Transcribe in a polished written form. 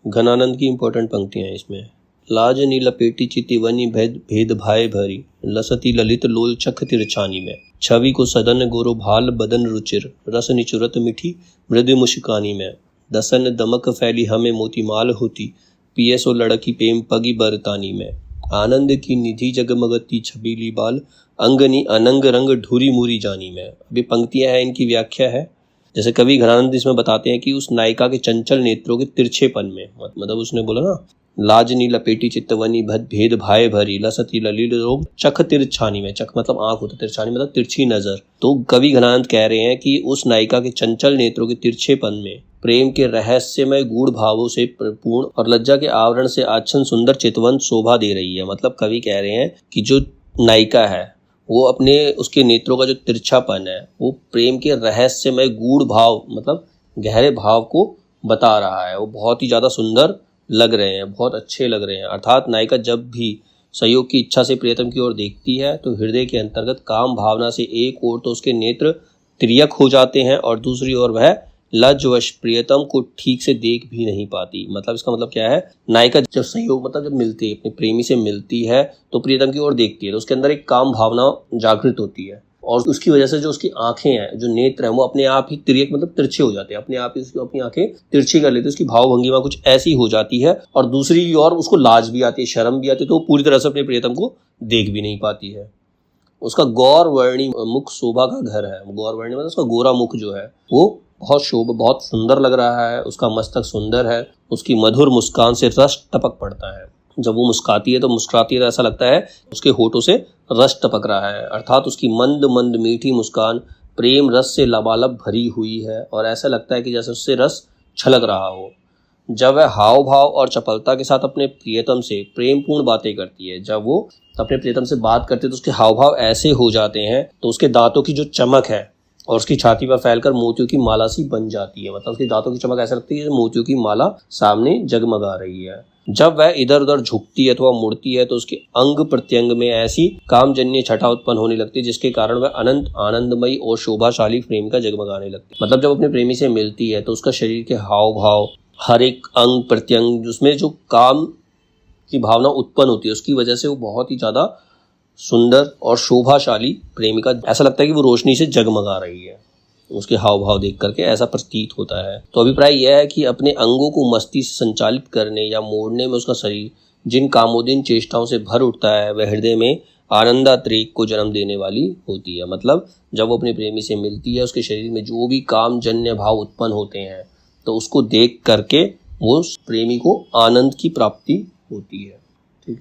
घनानंद की इंपॉर्टेंट पंक्तियां हैं इसमें। लाज नी लपेटी चिति वनी भेद भाई भरी, लसती ललित लोल चख तिरछानी में। छवि को सदन गोरो भाल बदन रुचिर, रस निचुरत मिठी मृदु मुस्कानी में। दसन दमक फैली हमें मोतीमाल होती, पिए सो लड़की प्रेम पगी बरतानी में। आनंद की निधि जगमगती छबीली बाल, अंगनी अनंग रंग ढूरी मूरी जानी में। अभी पंक्तियां हैं, इनकी व्याख्या है। जैसे कवि घनानंद इसमें बताते हैं कि उस नायिका के चंचल नेत्रों के तिरछेपन में, मतलब उसने बोला ना, लाजनी लपेटी चित्तवनी भेद भाई भरी, लसती ललित लोग चख तिरछानी में। चख मतलब आंख होता, तिरछानी मतलब तिरछी नजर। तो कवि घनानंद कह रहे हैं कि उस नायिका के चंचल नेत्रों के तिरछेपन में, प्रेम के रहस्यमय गूढ़ भावों से पूर्ण और लज्जा के आवरण से आच्छन्न सुंदर चितवन शोभा दे रही है। मतलब कवि कह रहे हैं कि जो नायिका है वो अपने उसके नेत्रों का जो तिरछापन है वो प्रेम के रहस्यमय गूढ़ भाव मतलब गहरे भाव को बता रहा है। वो बहुत ही ज्यादा सुंदर लग रहे हैं, बहुत अच्छे लग रहे हैं। अर्थात नायिका जब भी सहयोग की इच्छा से प्रियतम की ओर देखती है तो हृदय के अंतर्गत काम भावना से एक ओर तो उसके नेत्र तिर्यक हो जाते हैं और दूसरी ओर वह लज्जवश प्रियतम को ठीक से देख भी नहीं पाती। मतलब इसका मतलब क्या है, नायिका जब संयोग मतलब जब मिलती है, अपने प्रेमी से मिलती है तो प्रियतम की ओर देखती है तो उसके अंदर एक काम भावना जागृत होती है और उसकी वजह से जो उसकी आंखें हैं, जो नेत्र हैं, वो अपने आप ही तिर्यक मतलब तिरछे हो जाते हैं, अपने आप ही उसकी अपनी आंखें तिरछी कर लेती है। उसकी भाव भंगिमा कुछ ऐसी हो जाती है और दूसरी ओर उसको लाज भी आती है, शर्म भी आती है, तो वो पूरी तरह से अपने प्रियतम को देख भी नहीं पाती है। उसका गौर वर्णी मुख शोभा का घर है। गौर वर्णी मतलब उसका गोरा मुख जो है वो बहुत सुंदर लग रहा है। उसका मस्तक सुंदर है, उसकी मधुर मुस्कान से रस टपक पड़ता है। जब वो मुस्कुराती है तो ऐसा लगता है उसके होठों से रस टपक रहा है। अर्थात उसकी मंद मंद मीठी मुस्कान प्रेम रस से लबालब भरी हुई है और ऐसा लगता है कि जैसे उससे रस छलक रहा हो। जब वह हाव भाव और चपलता के साथ अपने प्रियतम से प्रेमपूर्ण बातें करती है, जब वो अपने प्रियतम से बात करती है तो उसके हाव भाव ऐसे हो जाते हैं तो उसके दांतों की जो चमक है और उसकी छाती पर फैलकर मोतियों की माला सी बन जाती है। मतलब उसके दांतों की चमक ऐसा लगती है जैसे मोतियों की माला सामने जगमगा रही है। जब वह इधर उधर झुकती है अथवा मुड़ती है तो उसके अंग प्रत्यंग में ऐसी कामजन्य छटा उत्पन्न होने लगती है जिसके कारण वह अनंत आनंदमयी और शोभाशाली प्रेम का जगमगाने लगती है। मतलब जब अपने प्रेमी से मिलती है तो उसका शरीर के हाव भाव, हर एक अंग प्रत्यंग उसमें जो काम की भावना उत्पन्न होती है उसकी वजह से वो बहुत ही ज्यादा सुंदर और शोभाशाली प्रेमिका, ऐसा लगता है कि वो रोशनी से जगमगा रही है। उसके हाव भाव देख करके ऐसा प्रतीत होता है। तो अभिप्राय यह है कि अपने अंगों को मस्ती से संचालित करने या मोड़ने में उसका शरीर जिन कामोदिन चेष्टाओं से भर उठता है वह हृदय में आनंदातिरेक को जन्म देने वाली होती है। मतलब जब वो अपने प्रेमी से मिलती है उसके शरीर में जो भी कामजन्य भाव उत्पन्न होते हैं तो उसको देख करके वो प्रेमी को आनंद की प्राप्ति होती है। ठीक।